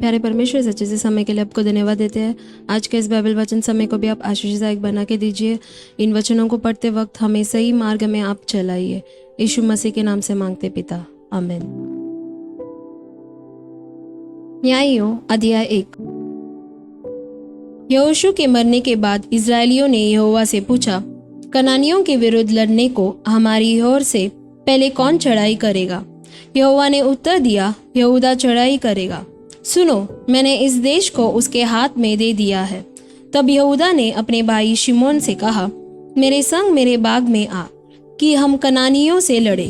प्यारे परमेश्वर, सच्चे से समय के लिए आपको धन्यवाद देते हैं। आज के इस बाइबल वचन समय को भी आप आशीषदायक बना के दीजिए। इन वचनों को पढ़ते वक्त हमें सही मार्ग में आप चलाइए। यीशु मसीह के नाम से मांगते पिता, आमीन। न्यायियों अध्याय 1। यहोशू के मरने के बाद इजरायलियों ने यहोवा से पूछा, कनानियों के विरुद्ध लड़ने को हमारी ओर से पहले कौन चढ़ाई करेगा? यहोवा ने उत्तर दिया, यहूदा चढ़ाई करेगा। सुनो, मैंने इस देश को उसके हाथ में दे दिया है। तब यहूदा ने अपने भाई शिमोन से कहा, मेरे संग मेरे बाग में आ, कि हम कनानियों से लड़े,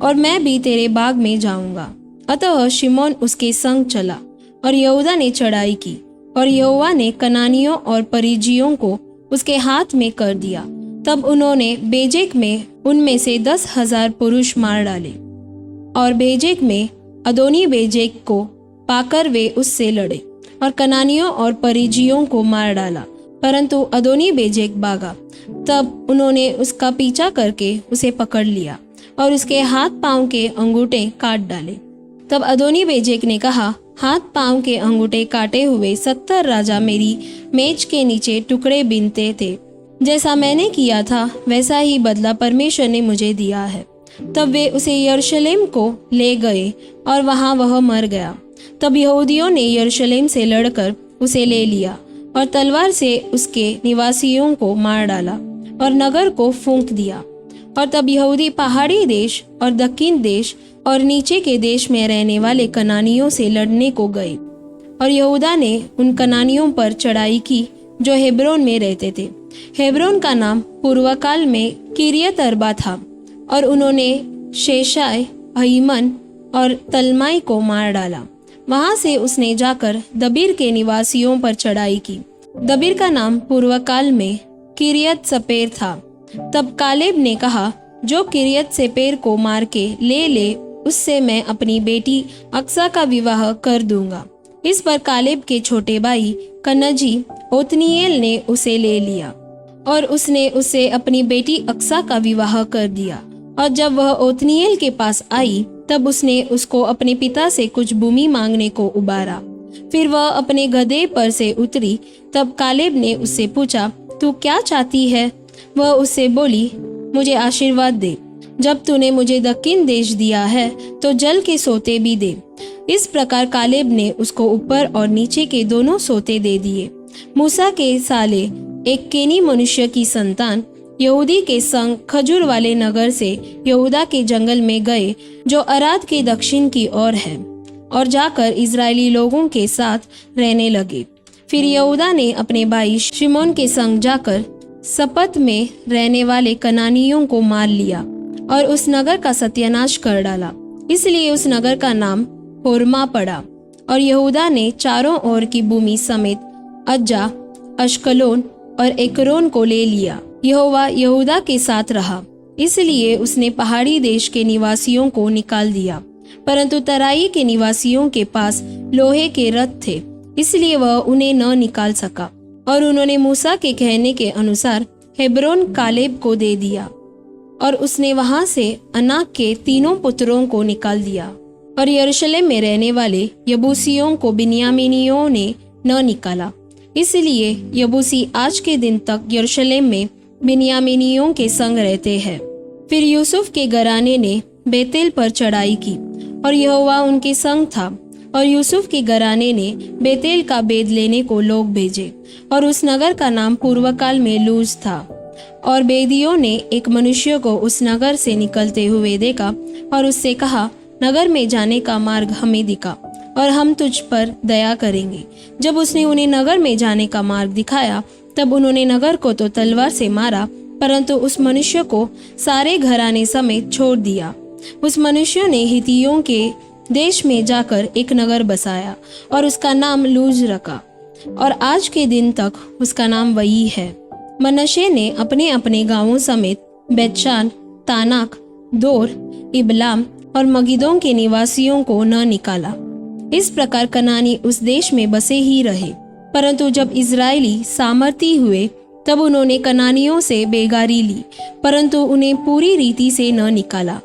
और मैं भी तेरे बाग में जाऊंगा। अतः शिमोन उसके संग चला, और यहूदा ने चढ़ाई की, और यहोवा ने कनानियों और परिज्जियों को उसके हाथ में कर दिया। तब उन्होंने बेजेक में उनमें से 10,000 पुरुष मार डाले, और बेजेक में अदोनी बेजेक को पाकर वे उससे लड़े और कनानियों और परिज्जियों को मार डाला, परंतु अदोनी बेजेक भागा। तब उन्होंने उसका पीछा करके उसे पकड़ लिया और उसके हाथ पांव के अंगूठे काट डाले। तब अदोनी बेजेक ने कहा, हाथ पांव के अंगूठे काटे हुए 70 राजा मेरी मेज के नीचे टुकड़े बीनते थे। जैसा मैंने किया था वैसा ही बदला परमेश्वर ने मुझे दिया है। तब वे उसे यरूशलेम को ले गए और वहां वह मर गया। तब यहूदियों ने यरूशलेम से लड़कर उसे ले लिया और तलवार से उसके निवासियों को मार डाला और नगर को फूंक दिया। और तब यहूदी पहाड़ी देश और दक्षिण देश और नीचे के देश में रहने वाले कनानियों से लड़ने को गए, और यहूदा ने उन कनानियों पर चढ़ाई की जो हेब्रोन में रहते थे। हेब्रोन का नाम पूर्व काल में किरियत अर्बा था, और उन्होंने शेशाय, अहीमन और तलमाई को मार डाला। वहां से उसने जाकर दबीर के निवासियों पर चढ़ाई की। दबीर का नाम पूर्व काल में किरियत सपेर था। तब कालेब ने कहा, जो किरियत सपेर को मार के ले उससे मैं अपनी बेटी अक्सा का विवाह कर दूंगा। इस पर कालेब के छोटे भाई कनजी ओतनीएल ने उसे ले लिया, और उसने उसे अपनी बेटी अक्सा का विवाह कर दिया। और जब वह ओतनीएल के पास आई, तब उसने उसको अपने पिता से कुछ भूमि मांगने को उबारा। फिर वह अपने गधे पर से उतरी। तब कालेब ने उससे पूछा, तू क्या चाहती है? वह उससे बोली, मुझे आशीर्वाद दे। जब तूने मुझे दक्षिण देश दिया है तो जल के सोते भी दे। इस प्रकार कालेब ने उसको ऊपर और नीचे के दोनों सोते दे दिए। मूसा के साले एक केनी मनुष्य की संतान यहूदी के संग खजूर वाले नगर से यहूदा के जंगल में गए, जो अराद के दक्षिण की ओर है, और जाकर इजरायली लोगों के साथ रहने लगे। फिर यहूदा ने अपने भाई शिमोन के संग जाकर सपत में रहने वाले कनानियों को मार लिया और उस नगर का सत्यानाश कर डाला। इसलिए उस नगर का नाम होर्मा पड़ा। और यहूदा ने चारों ओर की भूमि समेत अज्जा, अश्कलोन और एक्रोन को ले लिया। यहोवा यहूदा के साथ रहा, इसलिए उसने पहाड़ी देश के निवासियों को निकाल दिया, परंतु तराई के निवासियों के पास लोहे के रथ थे, इसलिए वह उन्हें न निकाल सका। और उन्होंने मूसा के कहने के अनुसार हेब्रोन कालेब को दे दिया, और उसने वहां से अनाक के तीनों पुत्रों को निकाल दिया। और यरूशलेम में रहने वाले यबूसियों को बिन्यामीनियों ने न निकाला, इसलिए यबूसी आज के दिन तक यरूशलेम में बिन्यामीनियों के संग रहते हैं। फिर यूसुफ के घराने ने बेतेल पर चढ़ाई की, और यहोवा उनके संग था। और यूसुफ के घराने ने बेतेल का बेद लेने को लोग भेजे, और उस नगर का नाम पूर्व काल में लूज था। और बेदियों ने एक मनुष्य को उस नगर से निकलते हुए देखा, और उससे कहा, नगर में जाने का मार्ग हमें दिखा, और हम तुझ पर दया करेंगे। जब उसने उन्हें नगर में जाने का मार्ग दिखाया, तब उन्होंने नगर को तो तलवार से मारा, परंतु उस मनुष्य को सारे घराने समेत छोड़ दिया। उस मनुष्य ने हित्तियों के देश में जाकर एक नगर बसाया, और उसका नाम लूज रखा, और आज के दिन तक उसका नाम वही है। मनश्शे ने अपने अपने गांवों समेत बेतशान, तानाक, दोर, इबलाम और मगिदों के निवासियों को न निकाला। इस प्रकार कनानी उस देश में बसे ही रहे। परंतु जब इजरायली सामर्थी हुए, तब उन्होंने कनानियों से बेगारी ली, परंतु उन्हें पूरी रीति से न निकाला।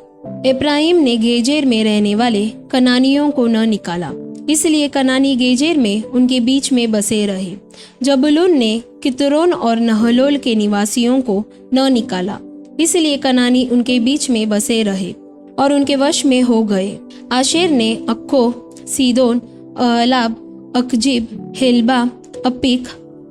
इब्राहिम ने गेजेर में रहने वाले कनानियों को न निकाला, इसलिए कनानी गेजेर में उनके बीच में बसे रहे। जबूलून ने कितरोन और नहलोल के निवासियों को न निकाला, इसलिए कनानी उनके बीच में बसे रहे और उनके वश में हो गए। आशेर ने अक्को, सीदोन, अलाब, अकजीब, हेलबा, अपिक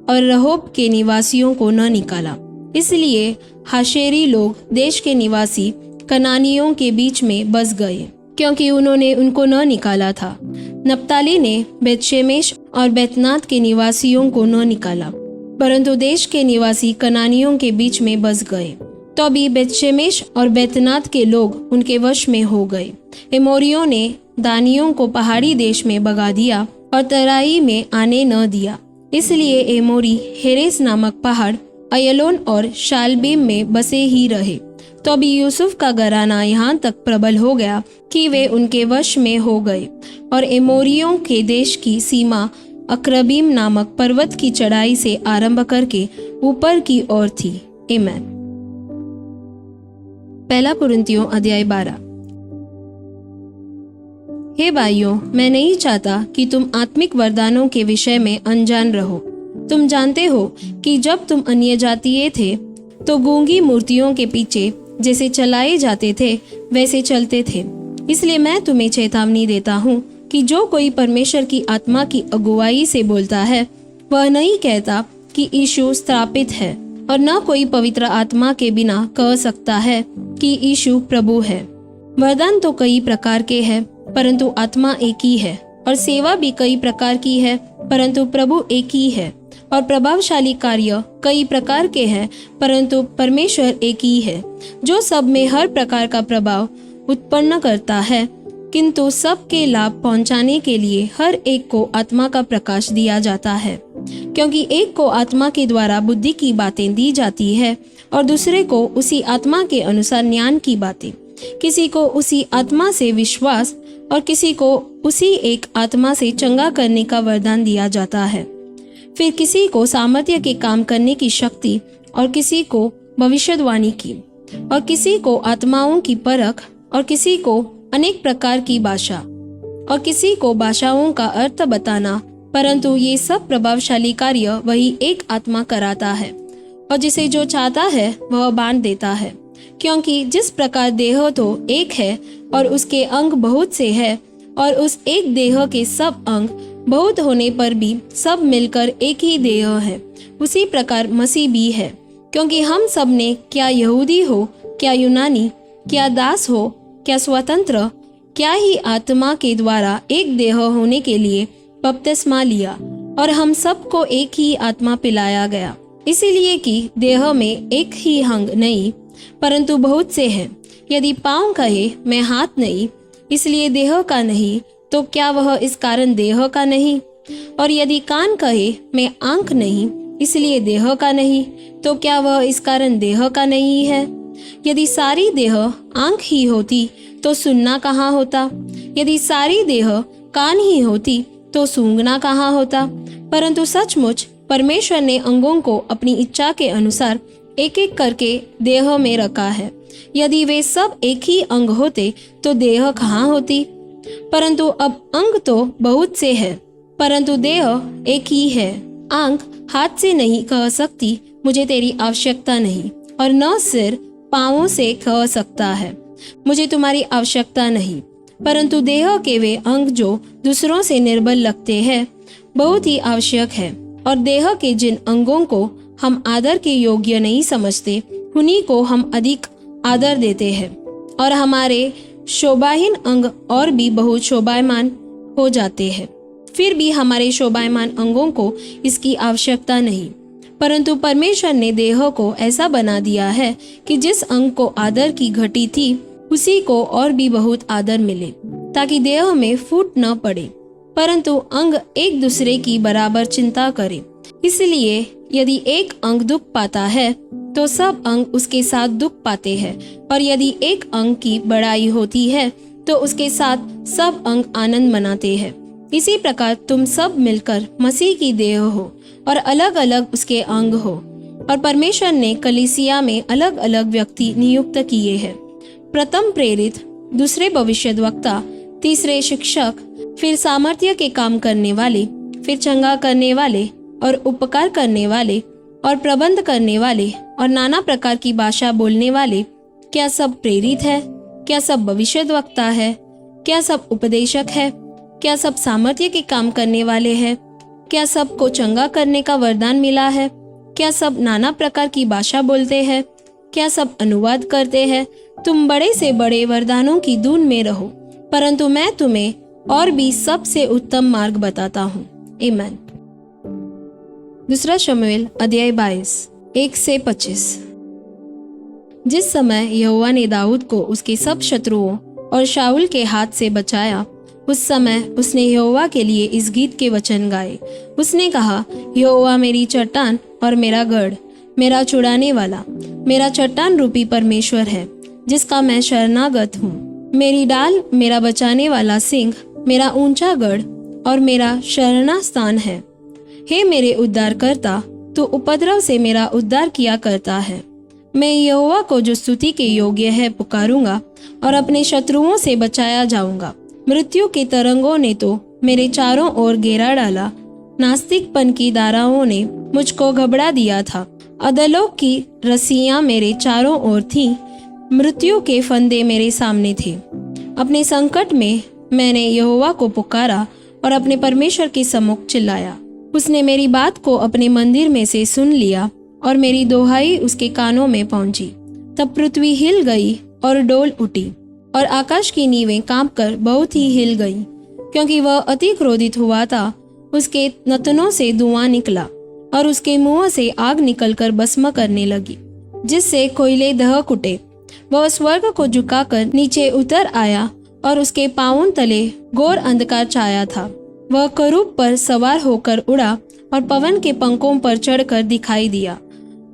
और रहोब के निवासियों को न निकाला, इसलिए हाशेरी लोग देश के निवासी कनानियों के बीच में बस गए, क्योंकि उन्होंने उनको न निकाला था। नप्ताली ने बेतशेमेश और बेतनात के निवासियों को न निकाला, परंतु देश के निवासी कनानियों के बीच में बस गए। तो अभी बेतशेमेश और बेतनात के लोग उनके वश में हो गए। एमोरियों ने दानियों को पहाड़ी देश में भगा दिया और तराई में आने न दिया, इसलिए एमोरी हेरेस नामक पहाड़, अयलोन और शालबीम में बसे ही रहे। तो अभी यूसुफ का घराना यहाँ तक प्रबल हो गया कि वे उनके वश में हो गए और एमोरियों के देश की सीमा अक्रबीम नामक पर्वत की चढ़ाई से आरंभ करके ऊपर की ओर थी। आमीन। पहला कुरिन्थियों अध्याय 12। हे भाइयों, मैं नहीं चाहता कि तुम आत्मिक वरदानों के विषय में अनजान रहो। तुम जानते हो कि जब तुम अन्य जातीय थे तो गूंगी मूर्तियों के पीछे जैसे चलाए जाते थे वैसे चलते थे। इसलिए मैं तुम्हें चेतावनी देता हूँ कि जो कोई परमेश्वर की आत्मा की अगुवाई से बोलता है वह नहीं कहता कि यीशु स्थापित है, और न कोई पवित्र आत्मा के बिना कह सकता है कि यीशु प्रभु है। वरदान तो कई प्रकार के हैं, परंतु आत्मा एक ही है, और सेवा भी कई प्रकार की है, परंतु प्रभु एक ही है। और प्रभावशाली कार्य कई प्रकार के हैं, परंतु परमेश्वर एक ही है, जो सब में हर प्रकार का प्रभाव उत्पन्न करता है, किंतु सबके लाभ पहुंचाने के लिए हर एक को आत्मा का प्रकाश दिया जाता है। क्योंकि एक को आत्मा के द्वारा बुद्धि की बातें दी जाती है और दूसरे को उसी आत्मा के अनुसार ज्ञान की बातें, किसी को उसी आत्मा से विश्वास और किसी को उसी एक आत्मा से चंगा करने का वरदान दिया जाता है। फिर किसी को सामर्थ्य के काम करने की शक्ति, और किसी को भविष्यवाणी की, और किसी को आत्माओं की परख, और किसी को अनेक प्रकार की भाषा, और किसी को भाषाओं का अर्थ बताना। परंतु ये सब प्रभावशाली कार्य वही एक आत्मा कराता है, और जिसे जो चाहता है वह बांट देता है। क्योंकि जिस प्रकार देह तो एक है और उसके अंग बहुत से हैं, और उस एक देह के सब अंग बहुत होने पर भी सब मिलकर एक ही देह है, उसी प्रकार मसीह भी है। क्योंकि हम सब ने, क्या यहूदी हो, क्या यूनानी, क्या दास हो, क्या स्वतंत्र, क्या ही आत्मा के द्वारा एक देह होने के लिए बपतिस्मा लिया, और हम सबको एक ही आत्मा पिलाया गया। इसीलिए कि देह में एक ही अंग नहीं, परंतु बहुत से हैं। यदि पाँव कहे मैं हाथ नहीं, इसलिए देह का नहीं, तो क्या वह इस कारण देह का नहीं? और यदि कान कहे मैं आंख नहीं, इसलिए देह का नहीं, तो क्या वह इस कारण देह का नहीं है? यदि सारी देह आंख ही होती तो सुनना कहाँ होता? यदि सारी देह कान ही होती तो सूंघना कहाँ होता? परंतु सचमुच परमेश्वर ने अंगों को अपनी इच्छा के अनुसार एक एक करके देह में रखा है। यदि वे सब एक ही अंग होते तो देह कहाँ होती? परंतु अब अंग तो बहुत से हैं, परंतु देह एक ही है। आंख हाथ से नहीं कह सकती मुझे तेरी आवश्यकता नहीं, और न सिर पाँवों से कह सकता है मुझे तुम्हारी आवश्यकता नहीं। परंतु देह के वे अंग जो दूसरों से निर्बल लगते हैं बहुत ही आवश्यक है। और देह के जिन अंगों को हम आदर के योग्य नहीं समझते, उन्हीं को हम अधिक आदर देते हैं। और हमारे शोभाहीन अंग और भी बहुत शोभायमान हो जाते हैं। फिर भी हमारे शोभायमान अंगों को इसकी आवश्यकता नहीं, परंतु परमेश्वर ने देह को ऐसा बना दिया है कि जिस अंग को आदर की घटी थी उसी को और भी बहुत आदर मिले, ताकि देह में फूट न पड़े, परंतु अंग एक दूसरे की बराबर चिंता करे। इसलिए यदि एक अंग दुख पाता है तो सब अंग उसके साथ दुख पाते हैं, और यदि एक अंग की बड़ाई होती है तो उसके साथ सब अंग आनंद मनाते हैं। इसी प्रकार तुम सब मिलकर मसीह की देह हो और अलग अलग उसके अंग हो। और परमेश्वर ने कलीसिया में अलग अलग व्यक्ति नियुक्त किए हैं, प्रथम प्रेरित, दूसरे भविष्यद्वक्ता, तीसरे शिक्षक, फिर सामर्थ्य के काम करने वाले, फिर चंगा करने वाले और उपकार करने वाले और प्रबंध करने वाले और नाना प्रकार की भाषा बोलने वाले, क्या सब प्रेरित है? क्या सब भविष्यद्वक्ता है? क्या सब उपदेशक है? क्या सब सामर्थ्य के काम करने वाले हैं? क्या सबको चंगा करने का वरदान मिला है? क्या सब नाना प्रकार की भाषा बोलते हैं? क्या सब अनुवाद करते हैं? तुम बड़े से बड़े वरदानों की धुन में रहो, परंतु मैं तुम्हें और भी सबसे उत्तम मार्ग बताता हूँ। आमीन। दूसरा शमूएल अध्याय 22 1-25। जिस समय यहोवा ने दाऊद को उसके सब शत्रुओं और शाऊल के हाथ से बचाया, उस समय उसने यहोवा के लिए इस गीत के वचन गाए। उसने कहा, यहोवा मेरी चट्टान और मेरा गढ़, मेरा छुड़ाने वाला, मेरा चट्टान रूपी परमेश्वर है, जिसका मैं शरणागत हूँ। मेरी डाल, मेरा बचाने वाला सिंह, मेरा ऊंचा गढ़ और मेरा शरणा स्थान है। हे मेरे उद्धारकर्ता, तू उपद्रव से मेरा उद्धार किया करता है। मैं यहोवा को जो स्तुति के योग्य है पुकारूंगा और अपने शत्रुओं से बचाया जाऊंगा। मृत्यु की तरंगों ने तो मेरे चारों ओर घेरा डाला, नास्तिकपन की धाराओं ने मुझको घबरा दिया था। अधलोक की रस्सियां मेरे चारों ओर थीं, मृत्यु के फंदे मेरे सामने थे। अपने संकट में मैंने यहोवा को पुकारा और अपने परमेश्वर के सम्मुख चिल्लाया। उसने मेरी बात को अपने मंदिर में से सुन लिया और मेरी दोहाई उसके कानों में पहुंची। तब पृथ्वी हिल गई और डोल उठी और आकाश की नींवें कांपकर बहुत ही हिल गईं, क्योंकि वह अति क्रोधित हुआ था। उसके नतनों से धुआं निकला और उसके मुंह से आग निकलकर भस्म करने लगी, जिससे कोयले दहक उठे। वह स्वर्ग को झुकाकर नीचे उतर आया और उसके पांवों तले घोर अंधकार छाया था। वह करूब पर सवार होकर उड़ा और पवन के पंखों पर चढ़कर दिखाई दिया।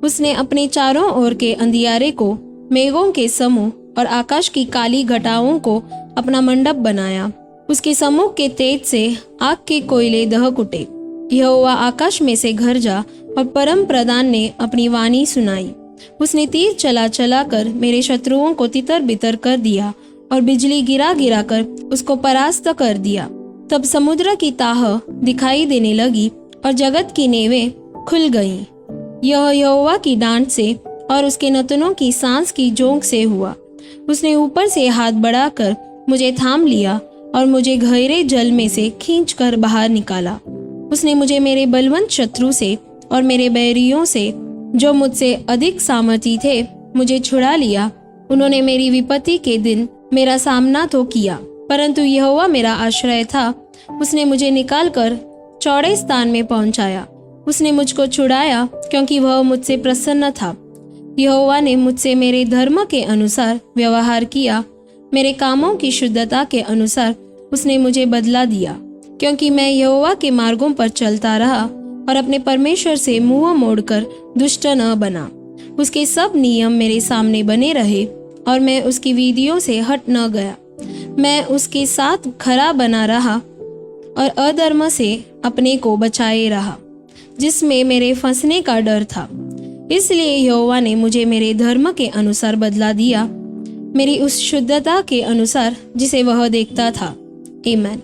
उसने अपने चारों ओर के अंधियारे को मेघों के समूह और आकाश की काली घटाओं को अपना मंडप बनाया। उसके सम्मुख के तेज से आग के कोयले दहक उठे। यहोवा आकाश में से गरजा और परम प्रधान ने अपनी वाणी सुनाई। उसने तीर चला चला कर मेरे शत्रुओं को तितर बितर कर दिया और बिजली गिरा गिरा कर उसको परास्त कर दिया। तब समुद्र की ताह दिखाई देने लगी और जगत की नेवें खुल गईं। यह यहोवा की डांट से और उसके नतनों की सांस की जोंक से हुआ। उसने ऊपर से हाथ बढ़ाकर मुझे थाम लिया और मुझे गहरे जल में से खींचकर बाहर निकाला। उसने मुझे मेरे बलवंत शत्रु से और मेरे बैरियों से, जो मुझसे अधिक सामर्थी थे, मुझे छुड़ा लिया। उन्होंने मेरी विपत्ति के दिन मेरा सामना तो किया, परंतु यहोवा मेरा आश्रय था। उसने मुझे निकालकर चौड़े स्थान में पहुंचाया। उसने मुझको छुड़ाया, क्योंकि वह मुझसे प्रसन्न था। यहोवा ने मुझसे मेरे धर्म के अनुसार व्यवहार किया। मेरे कामों की शुद्धता के अनुसार उसने मुझे बदला दिया, क्योंकि मैं यहोवा के मार्गों पर चलता रहा और अपने परमेश्वर से मुंह मोड़कर दुष्ट न बना। उसके सब नियम मेरे सामने बने रहे और मैं उसकी विधियों से हट न गया। मैं उसके साथ खरा बना रहा और अधर्म से अपने को बचाए रहा, जिसमें मेरे फंसने का डर था। इसलिए यहोवा ने मुझे मेरे धर्म के अनुसार बदला दिया, मेरी उस शुद्धता के अनुसार जिसे वह देखता था। आमीन।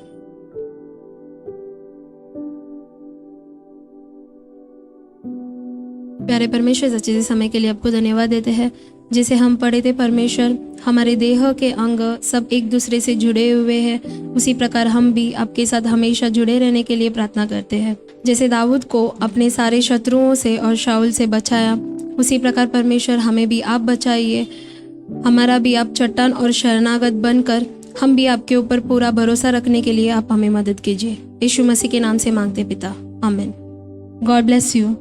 प्यारे परमेश्वर, सच्चे से समय के लिए आपको धन्यवाद देते हैं। जैसे हम पढ़े थे परमेश्वर, हमारे देह के अंग सब एक दूसरे से जुड़े हुए हैं, उसी प्रकार हम भी आपके साथ हमेशा जुड़े रहने के लिए प्रार्थना करते हैं। जैसे दाऊद को अपने सारे शत्रुओं से और शाऊल से बचाया, उसी प्रकार परमेश्वर हमें भी आप बचाइए। हमारा भी आप चट्टान और शरणागत बनकर हम भी आपके ऊपर पूरा भरोसा रखने के लिए आप हमें मदद कीजिए। यीशु मसीह के नाम से मांगते पिता, आमीन। God bless you.